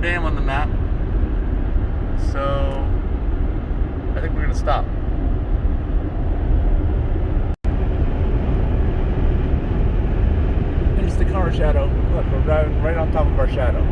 dam on the map. So I think we're gonna stop. There's the car shadow. Look, we're driving right on top of our shadow.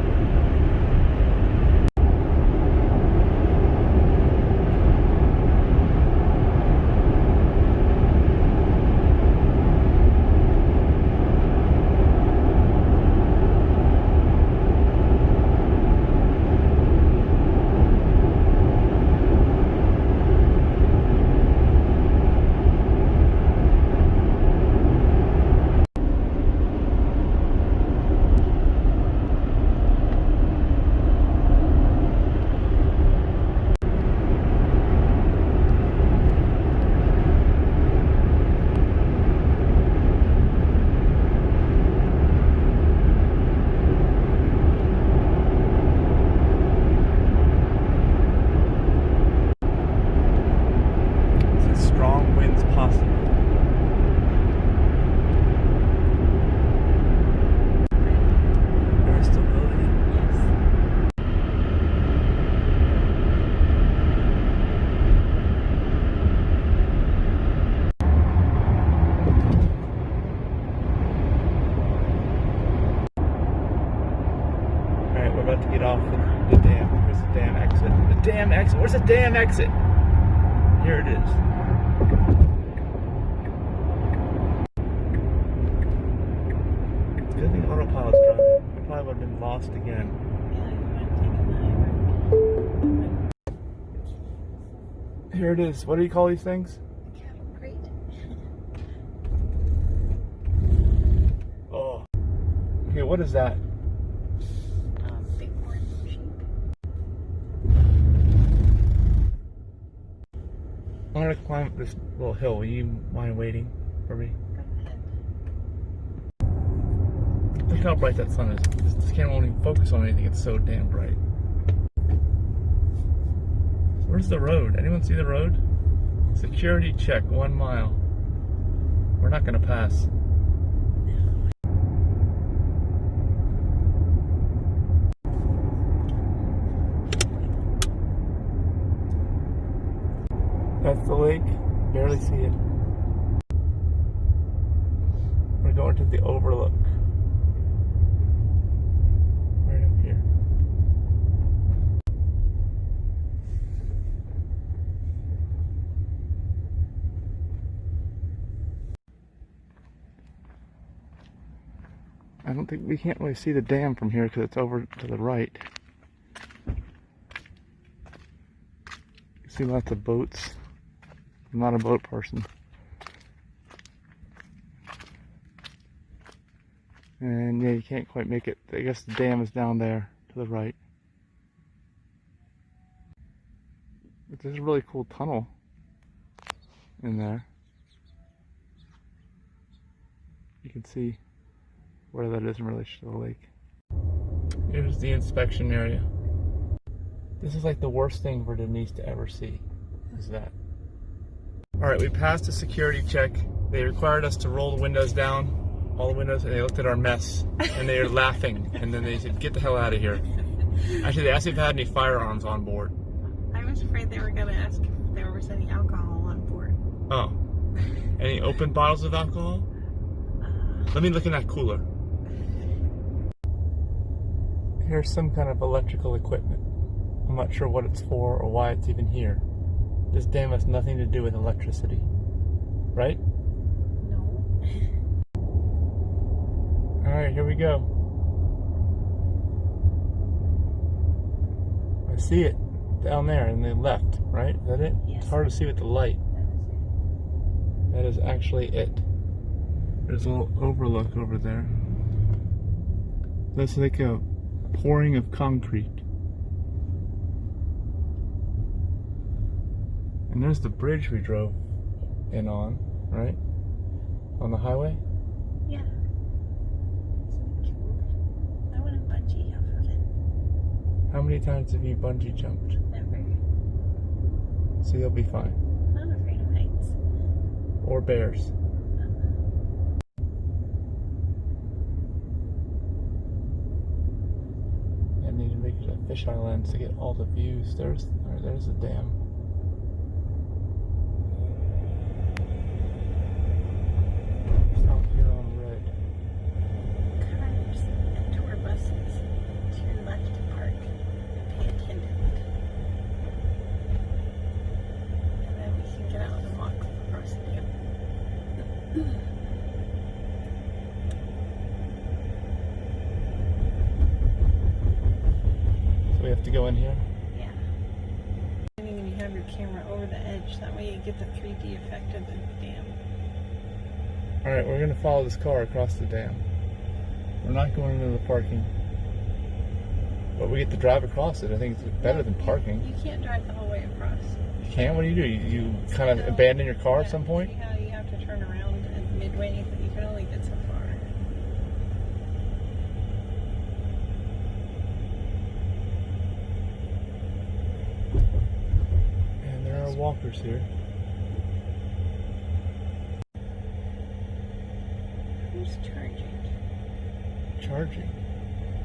About to get off the dam. Where's the dam exit? The dam exit. Where's the dam exit? Here it is. Good thing autopilot's driving. We probably would have been lost again. Yeah, you would have taken the Here it is. What do you call these things? Great. Oh. Okay, what is that? Big orange sheep. I'm gonna climb up this little hill. Will you mind waiting for me? Go ahead. Look how bright that sun is. This camera won't even focus on anything. It's so damn bright. Where's the road? Anyone see the road? Security check, 1 mile. We're not gonna pass. That's the lake. Barely see it. We're going to the overlook. Right up here. I don't think we can't really see the dam from here because it's over to the right. You see lots of boats. I'm not a boat person. And yeah, you can't quite make it. I guess the dam is down there to the right. But there's a really cool tunnel in there. You can see where that is in relation to the lake. Here's the inspection area. This is like the worst thing for Denise to ever see, is that. Alright, we passed a security check. They required us to roll the windows down, all the windows, and they looked at our mess, and they were laughing, and then they said, get the hell out of here. Actually, they asked if they had any firearms on board. I was afraid they were going to ask if there was any alcohol on board. Oh. Any open bottles of alcohol? Let me look in that cooler. Here's some kind of electrical equipment. I'm not sure what it's for or why it's even here. This dam has nothing to do with electricity. Right? No. Alright, here we go. I see it down there in the left, right? Is that it? Yes. It's hard to see with the light. That is That is actually it. There's a little overlook over there. That's like a pouring of concrete. And there's the bridge we drove in on, right? On the highway? Yeah. I want to bungee off of it. How many times have you bungee jumped? Never. So you'll be fine. I'm not afraid of heights. Or bears. I need to make it a fisheye lens to get all the views. There's the dam. Stop here on red. Cars and tour buses. Turn left to park. Pay attendant. And then we can get out and walk across the dam. We have to go in here. Yeah. And when you have your camera over the edge, that way you get the 3D effect of the dam. Alright, we're gonna follow this car across the dam. We're not going into the parking. But we get to drive across it. I think it's better than parking. You can't drive the whole way across. You can't? What do? You kind of abandon your car at some point? See how you have to turn around at midway? You can only get so far. And there are walkers here. Who's charging? Charging?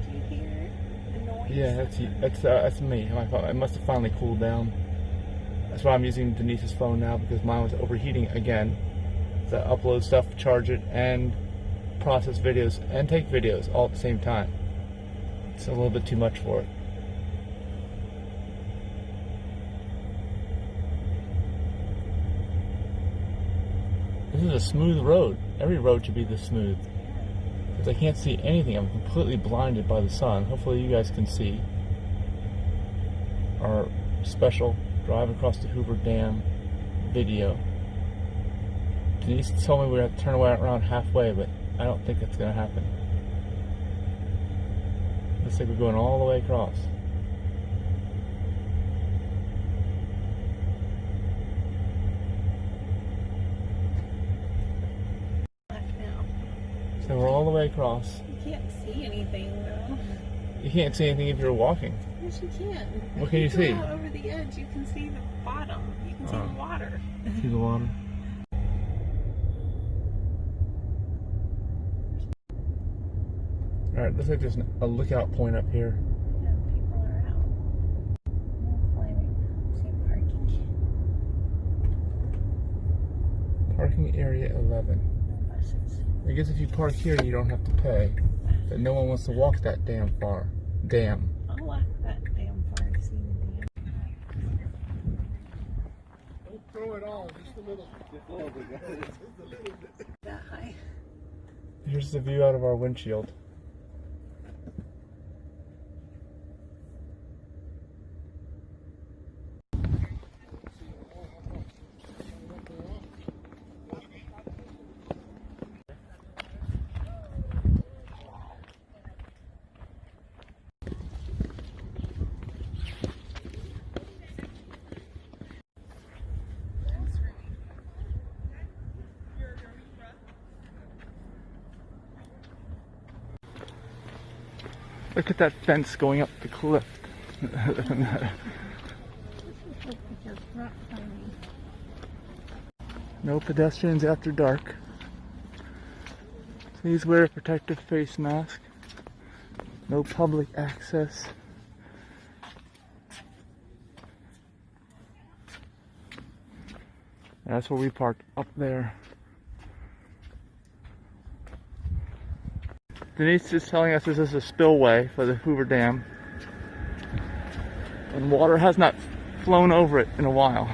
Do you hear the noise? Yeah, that's me. I must have finally cooled down. That's why I'm using Denise's phone now, because mine was overheating again. So I upload stuff, charge it, and process videos, and take videos all at the same time. It's a little bit too much for it. This is a smooth road. Every road should be this smooth. Because I can't see anything. I'm completely blinded by the sun. Hopefully you guys can see our special drive across the Hoover Dam video. Denise told me we'd have to turn around halfway, but I don't think that's going to happen. Looks like we're going all the way across. So we're all the way across. You can't see anything though. You can't see anything if you're walking. Yes, you can. What can you see? Out over the edge, you can see the bottom. You can see the water. See the water? Alright, looks like there's a lookout point up here. Yeah, people are out. No climbing. Same parking. Parking area 11. No buses. I guess if you park here, you don't have to pay. But no one wants to walk that damn far. Damn. I'll walk that damn far to see the dam. Don't throw it all, just a little. That high. Here's the view out of our windshield. Look at that fence going up the cliff. No pedestrians after dark. Please wear a protective face mask. No public access. That's where we parked, up there. Denise is telling us this is a spillway for the Hoover Dam. And water has not flown over it in a while.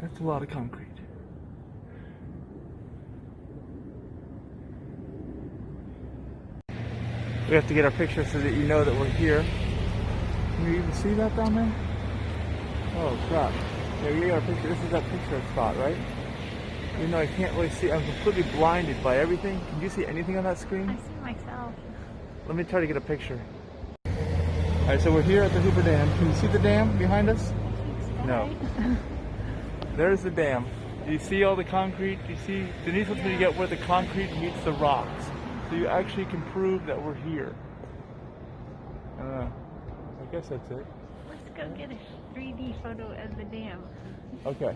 That's a lot of concrete. We have to get our picture so that you know that we're here. Can you even see that down there? Oh crap. Yeah, we got our picture. This is that picture spot, right? Even though I can't really see, I'm completely blinded by everything. Can you see anything on that screen? I see myself. Let me try to get a picture. Alright, so we're here at the Hoover Dam. Can you see the dam behind us? No. There's the dam. Do you see all the concrete? Do you see? Denise wants me to get where the concrete meets the rocks. So you actually can prove that we're here. I guess that's it. Let's go get a 3D photo of the dam. Okay.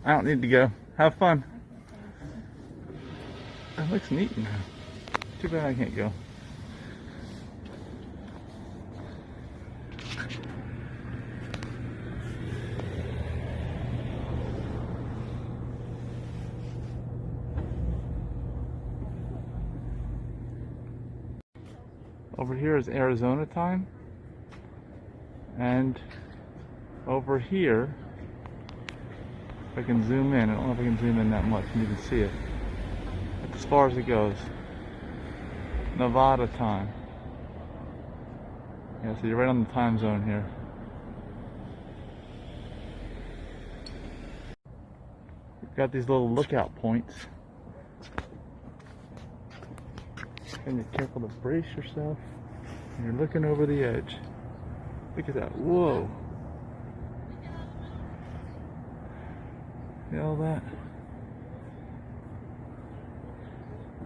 I don't need to go. Have fun. It looks neat now. Too bad I can't go. Over here is Arizona time. And over here, if I can zoom in, I don't know if I can zoom in that much and you can see it. That's as far as it goes. Nevada time. Yeah, so you're right on the time zone here. We've got these little lookout points. And you're careful to brace yourself. And you're looking over the edge. Look at that. Whoa. See all that?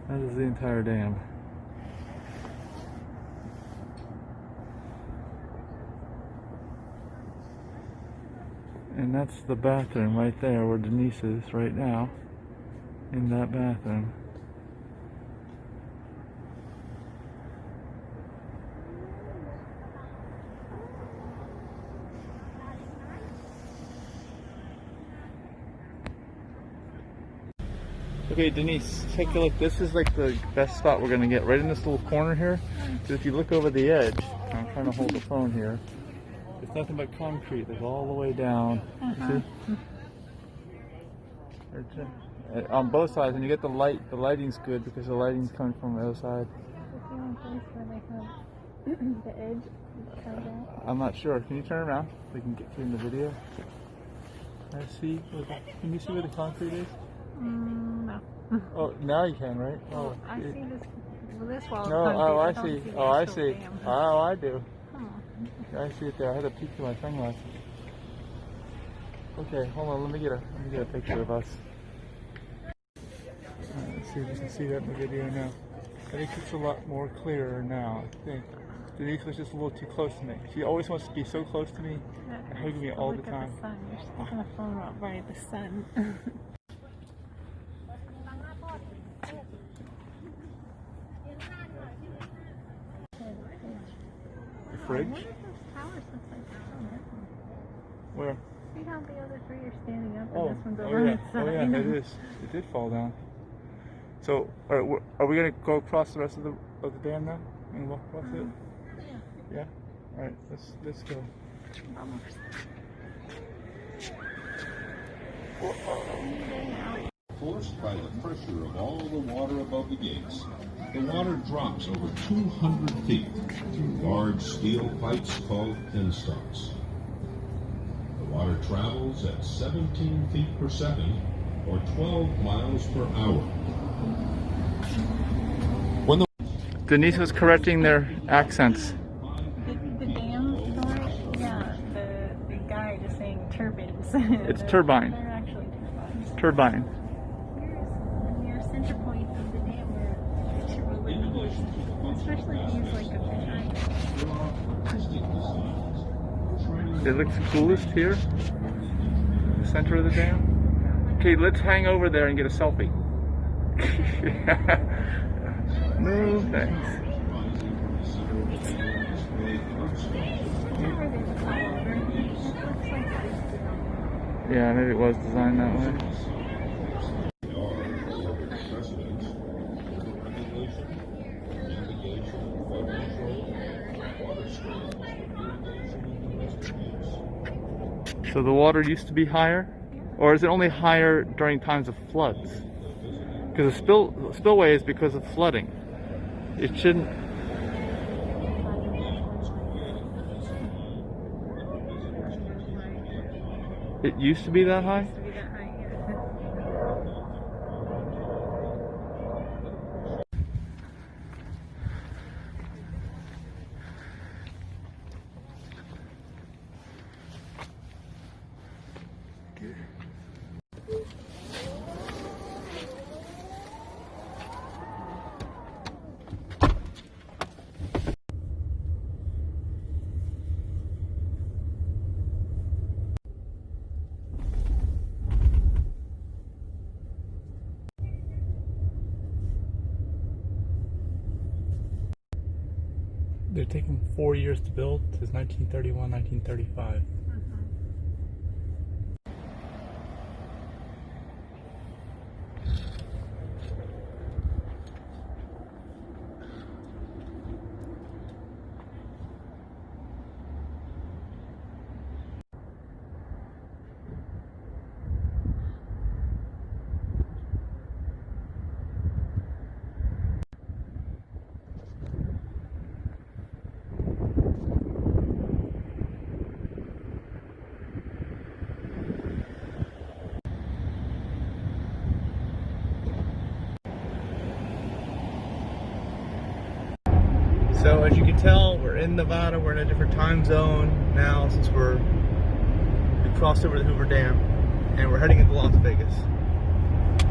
That is the entire dam. And that's the bathroom right there where Denise is right now. In that bathroom. Okay, Denise, take a look. This is like the best spot we're gonna get, right in this little corner here. So if you look over the edge, I'm trying to hold the phone here. It's nothing but concrete. It's all the way down. See? On both sides, and you get the light. The lighting's good because the lighting's coming from the other side. The edge comes out. I'm not sure. Can you turn around so we can get you in the video? I see. Can you see where the concrete is? No. Oh, now you can, right? Oh, I see this wall. No, oh, I see. Oh, I see. Dam. Oh, I do. Oh. I see it there. I had to peek through my sunglasses. Okay, hold on. Let me get a picture of us. Let's see if you can see that in the video now. I think it's a lot more clearer now. I think Denise was just a little too close to me. She always wants to be so close to me and hugging me all the time. Look at the sun. You're sticking a phone out by the sun. The fridge? What if those towers look like they're on that one? Where? See how the other three are standing up and Oh, this one's oh over on yeah, its side? oh yeah, it is. It did fall down. So, are we gonna go across the rest of the dam now and walk across it? Yeah. Yeah. All right, let's go. Almost. Forced by the pressure of all the water above the gates, the water drops over 200 feet through large steel pipes called penstocks. The water travels at 17 feet per second, or 12 miles per hour. Denise was correcting their accents. The dam part? Yeah, the guy is saying turbines. It's turbine. They're actually turbines. Turbine. Here's your center point of the dam where it should really be. Especially if you use like a fish eye. It looks coolest here. The center of the dam. Okay, let's hang over there and get a selfie. No thanks. Yeah, maybe it was designed that way. They are, however, precedents for regulation, navigation, flood control, water storage, irrigation, and domestic use. So the water used to be higher? Or is it only higher during times of floods? Because the spillway is because of flooding. It shouldn't... It used to be that high? They're taking 4 years to build. Since 1931, 1935. So as you can tell, we're in Nevada. We're in a different time zone now since we crossed over the Hoover Dam, and we're heading into Las Vegas.